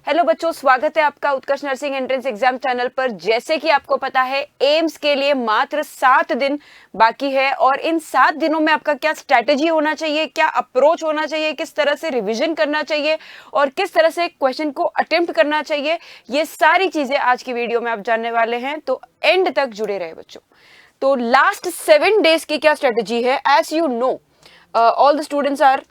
Hello बच्चों, स्वागत है आपका उत्कर्ष नर्सिंग एंट्रेंस एग्जाम चैनल पर। जैसे कि आपको पता है, एम्स के लिए मात्र 7 दिन बाकी है और इन 7 दिनों में आपका क्या स्ट्रैटेजी होना चाहिए, क्या अप्रोच होना चाहिए, किस तरह से रिवीजन करना चाहिए और किस तरह से क्वेश्चन को अटेम्प्ट करना चाहिए, ये सारी चीजें आज की वीडियो में आप जानने वाले हैं। तो एंड तक जुड़े रहे बच्चों। तो लास्ट 7 डेज की क्या स्ट्रेटेजी है? As you know, all the students are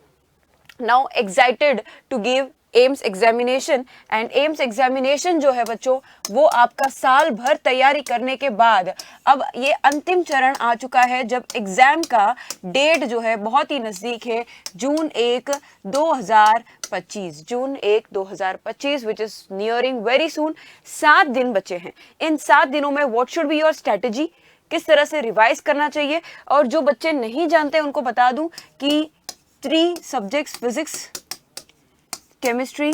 now excited to give AIIMS examination. And AIIMS examination जो है बच्चों, वो आपका साल भर तैयारी करने के बाद अब ये अंतिम चरण आ चुका है, जब एग्जाम का डेट जो है बहुत ही नजदीक है। जून 1 2025 which is nearing very soon. 7 दिन बचे हैं। इन 7 दिनों में what should be your strategy, किस तरह से रिवाइज करना चाहिए। और जो बच्चे नहीं जानते उनको बता दूं कि 3 subjects, physics, chemistry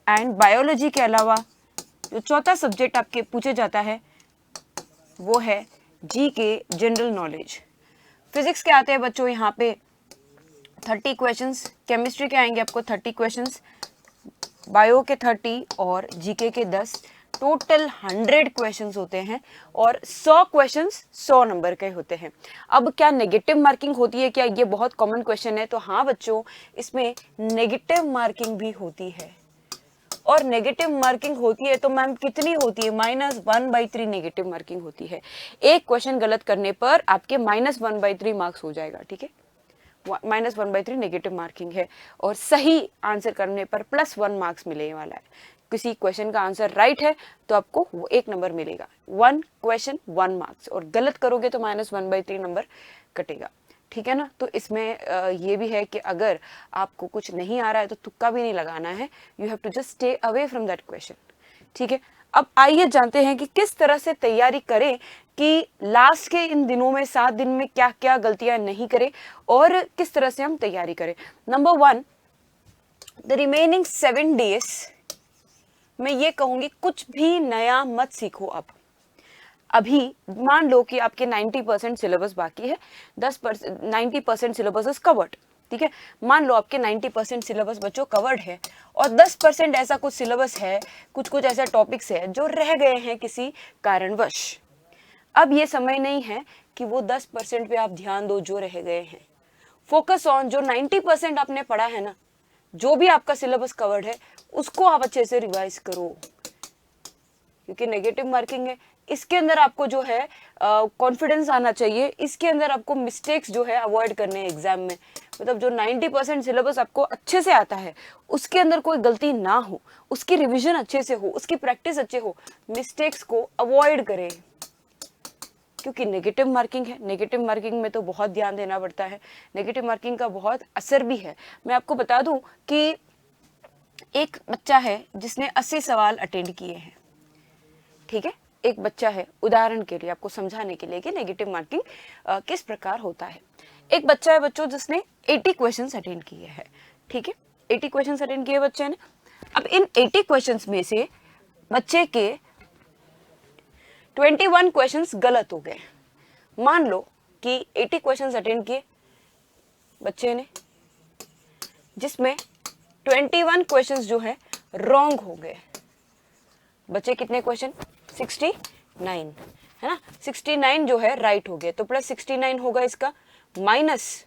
and biology के अलावा जो चौथा सब्जेक्ट आपके पूछे जाता है वो है जीके, जनरल नॉलेज। फिजिक्स के आते हैं बच्चों यहाँ पे 30 क्वेश्चंस, केमिस्ट्री के आएंगे आपको 30 क्वेश्चंस, बायो के 30 और जीके के 10। टोटल 100 क्वेश्चंस होते हैं और 100 क्वेश्चंस 100 नंबर के होते हैं। अब क्या नेगेटिव मार्किंग होती है क्या? ये बहुत कॉमन क्वेश्चन है। तो हाँ बच्चों, इसमें नेगेटिव मार्किंग भी होती है। और नेगेटिव मार्किंग होती है तो मैम कितनी होती है? -1/3 नेगेटिव मार्किंग होती है। एक क्वेश्चन गलत करने पर आपके -1/3 मार्क्स हो जाएगा। ठीक है, -1/3 नेगेटिव मार्किंग है। और सही आंसर करने पर +1 मार्क्स मिलने वाला है। किसी क्वेश्चन का आंसर राइट है तो आपको वो 1 नंबर मिलेगा। 1 क्वेश्चन 1 मार्क्स, और गलत करोगे तो -1/3 नंबर कटेगा। ठीक है ना। तो इसमें ये भी है कि अगर आपको कुछ नहीं आ रहा है तो तुक्का भी नहीं लगाना है। You have to just stay away from that question. ठीक है, अब आइए जानते हैं कि किस तरह से तैयारी करें कि लास्ट के इन दिनों में 7 दिन में क्या क्या गलतियां नहीं करें और किस तरह से हम तैयारी करें। नंबर 1, द रिमेनिंग 7 डेज मैं ये कहूंगी कुछ भी नया मत सीखो। अब अभी मान लो कि आपके 90% सिलेबस बाकी है, 10% 90% सिलेबस इज कवर्ड। ठीक है, मान लो आपके 90% सिलेबस बच्चों कवर्ड है और 10% ऐसा कुछ सिलेबस है, कुछ ऐसा टॉपिक्स है जो रह गए हैं किसी कारणवश। अब ये समय नहीं है कि वो 10% पे आप ध्यान दो जो रह गए हैं। फोकस ऑन जो 90% आपने पढ़ा है ना, जो भी आपका सिलेबस कवर्ड है उसको आप अच्छे से रिवाइज करो, क्योंकि नेगेटिव मार्किंग है। इसके अंदर आपको जो है कॉन्फिडेंस आना चाहिए। इसके अंदर आपको मिस्टेक्स जो है अवॉइड करने हैं एग्जाम में। मतलब जो 90% सिलेबस आपको अच्छे से आता है उसके अंदर कोई गलती ना हो, उसकी रिवीजन अच्छे से हो, उसकी प्रैक्टिस अच्छे हो, मिस्टेक्स को अवॉइड करें। क्योंकि नेगेटिव मार्किंग है, नेगेटिव मार्किंग में तो बहुत ध्यान देना पड़ता है। नेगेटिव मार्किंग का बहुत असर भी है। मैं आपको बता दूं कि एक बच्चा है जिसने 80 सवाल अटेंड किए हैं। ठीक है, एक बच्चा है, उदाहरण के लिए आपको समझाने के लिए कि नेगेटिव मार्किंग किस प्रकार होता है। एक बच्चा है बच्चों जिसने 80 क्वेश्चंस अटेंड किए हैं। ठीक है, 80 क्वेश्चंस अटेंड किए बच्चे ने। अब इन 80 क्वेश्चंस में से बच्चे के 21 क्वेश्चंस गलत हो गए। मान लो कि 80 क्वेश्चंस अटेंड किए बच्चे ने, जिसमें 21 क्वेश्चंस जो है रॉन्ग हो गए। बच्चे कितने क्वेश्चन? 69 है ना। 69 जो है राइट हो गए, तो +69 होगा इसका, माइनस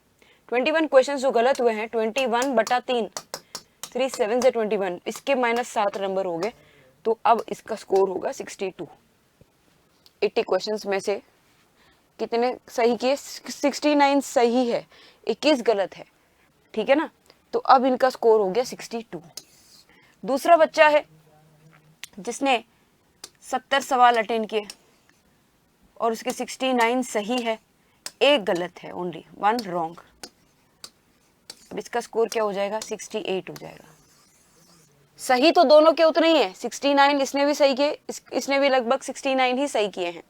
21 क्वेश्चंस जो गलत हुए हैं 21/3, 3 7 से 21, इसके -7 नंबर हो गए। तो अब इसका स्कोर होगा 62। 80 क्वेश्चंस में से कितने सही किए? 69 सही है, 21 गलत है। ठीक है ना, तो अब इनका स्कोर हो गया 62। दूसरा बच्चा है जिसने 70 सवाल अटेंड किए और उसके 69 सही है, 1 गलत है, ओनली 1 रॉन्ग। अब इसका स्कोर क्या हो जाएगा? 68 हो जाएगा। सही तो दोनों के उतने ही है, 69 इसने भी सही किए, इसने भी लगभग 69 ही सही किए हैं।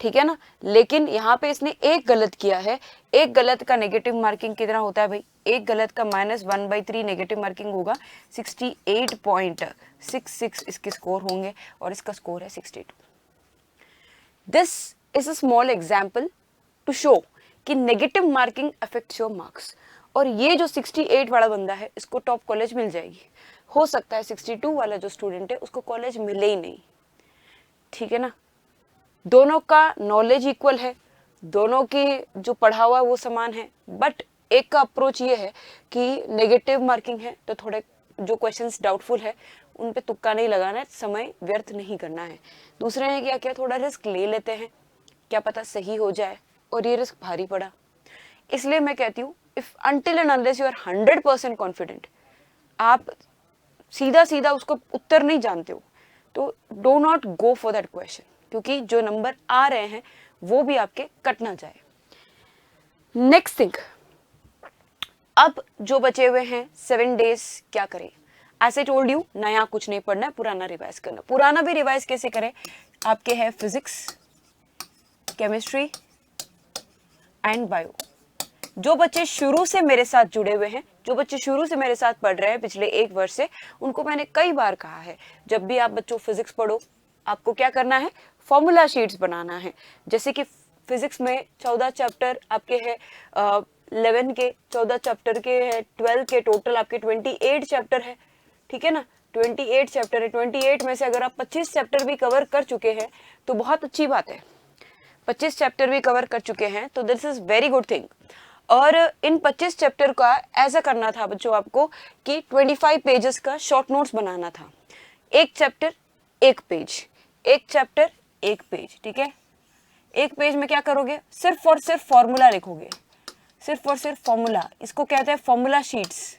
ठीक है ना, लेकिन यहाँ पे इसने 1 गलत किया है। 1 गलत का नेगेटिव मार्किंग कितना होता है भाई? 1 गलत का -1/3 नेगेटिव मार्किंग होगा, 68.66 इसके स्कोर होंगे और इसका स्कोर है 62। This is a small example to show कि negative marking affects your marks. और ये जो 68 वाला बंदा है इसको टॉप कॉलेज मिल जाएगी, हो सकता है 62 वाला जो स्टूडेंट है उसको कॉलेज मिले ही नहीं, ठीक है ना। दोनों का नॉलेज इक्वल है, दोनों की जो पढ़ा हुआ है वो समान है, बट एक का अप्रोच ये है कि नेगेटिव मार्किंग है तो थोड़े जो क्वेश्चंस डाउटफुल है उन पे तुक्का नहीं लगाना है, समय व्यर्थ नहीं करना है। दूसरे ने क्या किया, थोड़ा रिस्क ले लेते हैं, क्या पता सही हो जाए, और ये रिस्क भारी पड़ा। इसलिए मैं कहती हूँ if until and unless you are 100% confident, आप सीधा सीधा उसको उत्तर नहीं जानते हो तो do not go for that question, क्योंकि जो नंबर आ रहे हैं वो भी आपके कट ना जाए। नेक्स्ट थिंग, अब जो बचे हुए हैं 7 डेज क्या करें। एज आई टोल्ड यू, नया कुछ नहीं पढ़ना है, पुराना रिवाइज करना। पुराना भी रिवाइज कैसे करें, आपके है फिजिक्स, केमिस्ट्री एंड बायो। जो बच्चे शुरू से मेरे साथ जुड़े हुए हैं, जो बच्चे शुरू से मेरे साथ पढ़ रहे हैं पिछले 1 वर्ष से, उनको मैंने कई बार कहा है जब भी आप बच्चों फिजिक्स पढ़ो आपको क्या करना है, फॉर्मूला शीट्स बनाना है। जैसे कि फिजिक्स में 14 चैप्टर आपके है, 11 के 14 चैप्टर के है, 12 के टोटल आपके 28 चैप्टर है, ठीक है ना। 28 चैप्टर है, 28 में से अगर आप 25 चैप्टर भी कवर कर चुके हैं तो बहुत अच्छी बात है। 25 चैप्टर भी कवर कर चुके हैं तो this is very good thing. और इन 25 चैप्टर का ऐसा करना था बच्चों आपको कि 25 पेजेस का शॉर्ट नोट्स बनाना था। एक चैप्टर एक पेज, एक चैप्टर एक पेज, ठीक है। एक पेज में क्या करोगे, सिर्फ और सिर्फ फॉर्मूला लिखोगे, सिर्फ और सिर्फ फॉर्मूला। इसको कहते हैं फॉर्मूला शीट्स।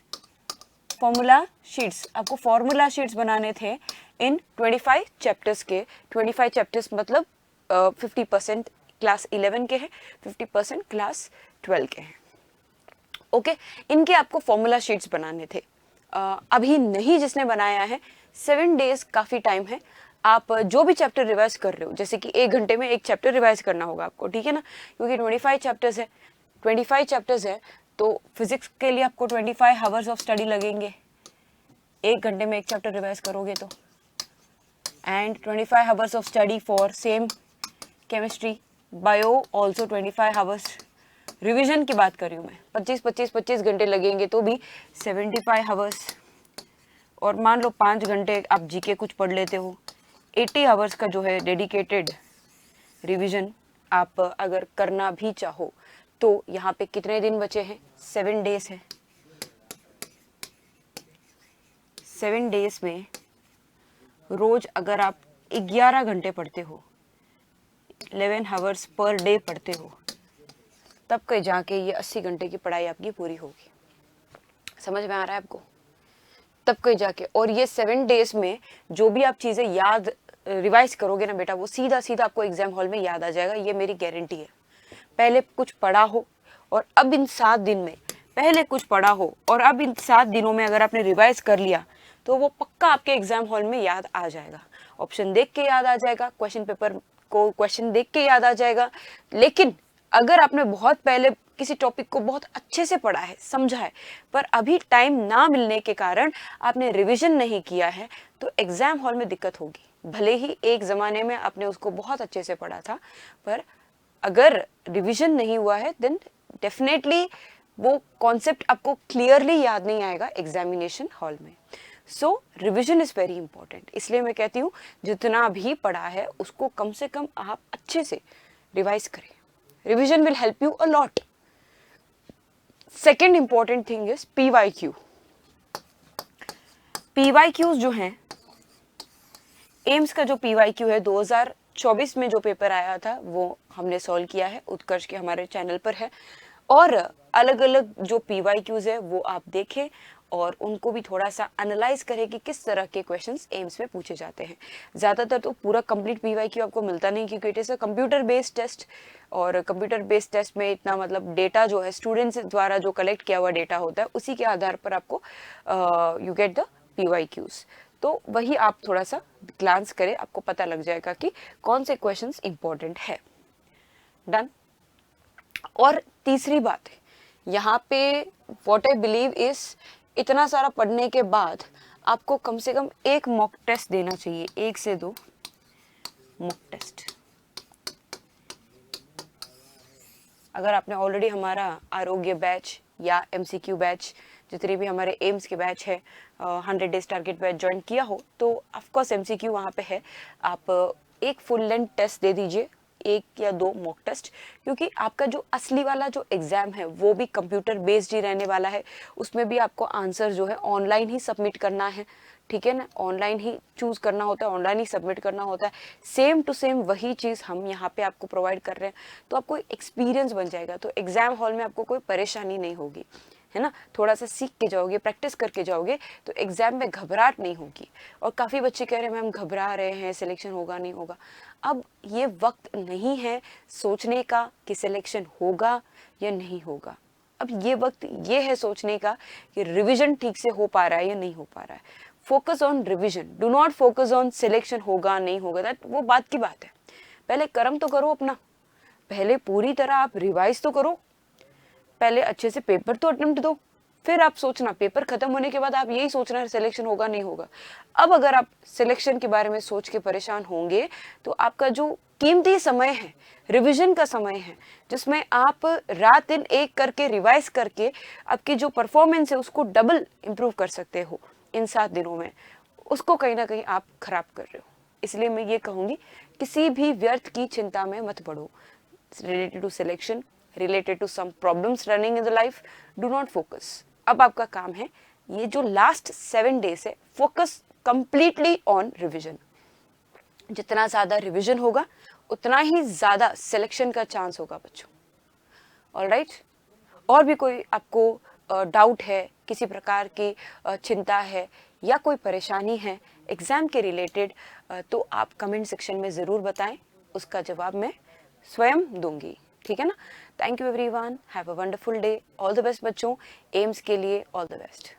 फॉर्मूला शीट्स, आपको फॉर्मूला शीट्स बनाने थे इन 25 चैप्टर्स के। 25 चैप्टर्स मतलब 50% क्लास 11 के हैं, 50% क्लास 12 के हैं, ओके। इनके आपको फॉर्मूला शीट्स बनाने थे। अभी नहीं जिसने बनाया है, 7 डेज काफ़ी टाइम है। आप जो भी चैप्टर रिवाइज कर रहे हो, जैसे कि 1 घंटे में एक चैप्टर रिवाइज करना होगा आपको, ठीक है ना, क्योंकि 25 चैप्टर्स है, 25 चैप्टर्स है तो फिजिक्स के लिए आपको 25 आवर्स ऑफ स्टडी लगेंगे। 1 घंटे में एक चैप्टर रिवाइज करोगे तो, and 25 hours of study for same chemistry, bio also 25 hours. Revision की बात कर रही हूँ मैं, 25 घंटे लगेंगे तो भी 75 आवर्स। और मान लो 5 घंटे आप जीके कुछ पढ़ लेते हो, 80 आवर्स का जो है डेडिकेटेड रिवीजन आप अगर करना भी चाहो तो यहाँ पे कितने दिन बचे हैं, 7 डेज है। 7 डेज में रोज अगर आप 11 घंटे पढ़ते हो, 11 आवर्स पर डे पढ़ते हो, तब कहीं जाके ये 80 घंटे की पढ़ाई आपकी पूरी होगी। समझ में आ रहा है आपको, तब कहीं जाके। और ये 7 डेज में जो भी आप चीज़ें याद रिवाइज करोगे ना बेटा, वो सीधा सीधा आपको एग्जाम हॉल में याद आ जाएगा, ये मेरी गारंटी है। पहले कुछ पढ़ा हो और अब इन 7 दिन में, पहले कुछ पढ़ा हो और अब इन 7 दिनों में अगर आपने रिवाइज कर लिया तो वो पक्का आपके एग्जाम हॉल में याद आ जाएगा। ऑप्शन देख के याद आ जाएगा, क्वेश्चन पेपर को क्वेश्चन देख के याद आ जाएगा। लेकिन अगर आपने बहुत पहले किसी टॉपिक को बहुत अच्छे से पढ़ा है, समझा है, पर अभी टाइम ना मिलने के कारण आपने रिवीजन नहीं किया है तो एग्जाम हॉल में दिक्कत होगी। भले ही एक ज़माने में आपने उसको बहुत अच्छे से पढ़ा था, पर अगर रिवीजन नहीं हुआ है देन डेफिनेटली वो कॉन्सेप्ट आपको क्लियरली याद नहीं आएगा एग्जामिनेशन हॉल में। सो रिवीजन इज़ वेरी इंपॉर्टेंट। इसलिए मैं कहती हूँ जितना भी पढ़ा है उसको कम से कम आप अच्छे से रिवाइज करें। Revision will help you a lot. Second important thing is PYQ। PYQs जो हैं, एम्स का जो PYQ है 2024 में जो पेपर आया था वो हमने सॉल्व किया है, उत्कर्ष के हमारे चैनल पर है। और अलग अलग जो PYQs है वो आप देखें और उनको भी थोड़ा सा एनालाइज करें कि किस तरह के क्वेश्चंस एम्स में पूछे जाते हैं। ज़्यादातर तो पूरा कंप्लीट PYQ आपको मिलता नहीं क्योंकि it is a computer based test, और कंप्यूटर बेस्ड टेस्ट में इतना मतलब डेटा जो है स्टूडेंट्स द्वारा जो कलेक्ट किया हुआ डेटा होता है उसी के आधार पर आपको यू गेट द PYQs। तो वही आप थोड़ा सा ग्लांस करें, आपको पता लग जाएगा कि कौन से क्वेश्चंस इंपॉर्टेंट है। डन। और तीसरी बात है यहाँ पे, व्हाट आई बिलीव इज, इतना सारा पढ़ने के बाद आपको कम से कम एक मॉक टेस्ट देना चाहिए, 1 से 2 मॉक टेस्ट। अगर आपने ऑलरेडी हमारा आरोग्य बैच या MCQ बैच, जितने भी हमारे एम्स के बैच है, 100 डेज टारगेट बैच ज्वाइन किया हो तो ऑफकोर्स MCQ वहाँ पे है। आप एक फुल लेंथ टेस्ट दे दीजिए, 1 या 2 मॉक टेस्ट, क्योंकि आपका जो असली वाला जो एग्ज़ाम है वो भी कंप्यूटर बेस्ड ही रहने वाला है। उसमें भी आपको आंसर जो है ऑनलाइन ही सबमिट करना है, ठीक है ना, ऑनलाइन ही चूज़ करना होता है, ऑनलाइन ही सबमिट करना होता है। सेम टू सेम वही चीज़ हम यहाँ पे आपको प्रोवाइड कर रहे हैं, तो आपको एक्सपीरियंस बन जाएगा, तो एग्ज़ाम हॉल में आपको कोई परेशानी नहीं होगी, है ना। थोड़ा सा सीख के जाओगे, प्रैक्टिस करके जाओगे तो एग्ज़ाम में घबराहट नहीं होगी। और काफ़ी बच्चे कह रहे हैं मैम घबरा रहे हैं, सिलेक्शन होगा नहीं होगा। अब ये वक्त नहीं है सोचने का कि सिलेक्शन होगा या नहीं होगा। अब ये वक्त ये है सोचने का कि रिवीजन ठीक से हो पा रहा है या नहीं हो पा रहा है। Focus on revision, do not focus on selection होगा नहीं होगा, दैट वो बात की बात है। पहले कर्म तो करो अपना, पहले पूरी तरह आप रिवाइज तो करो, पहले अच्छे से पेपर तो अटेम्प्ट दो, फिर आप सोचना, पेपर खत्म होने के बाद आप यही सोचना सिलेक्शन होगा नहीं होगा। अब अगर आप सिलेक्शन के बारे में सोच के परेशान होंगे तो आपका जो कीमती समय है, रिवीजन का समय है, जिसमें आप रात दिन एक करके रिवाइज करके आपकी जो परफॉर्मेंस है उसको डबल इम्प्रूव कर सकते हो इन 7 दिनों में, उसको कहीं ना कहीं आप खराब कर रहे हो। इसलिए मैं ये कहूँगी किसी भी व्यर्थ की चिंता में मत पड़ो। Related to selection, related to some problems running in the life, do not focus। अब आपका काम है ये जो लास्ट 7 days है, फोकस कंप्लीटली ऑन रिवीजन। जितना ज़्यादा रिवीजन होगा उतना ही ज़्यादा सिलेक्शन का चांस होगा बच्चों। ऑलराइट, और भी कोई आपको डाउट है, किसी प्रकार की चिंता है या कोई परेशानी है एग्ज़ाम के रिलेटेड, तो आप कमेंट सेक्शन में ज़रूर बताएं, उसका जवाब मैं स्वयं दूंगी, ठीक है ना। Thank you everyone, have a wonderful day, all the best बच्चों, एम्स के लिए ऑल द बेस्ट।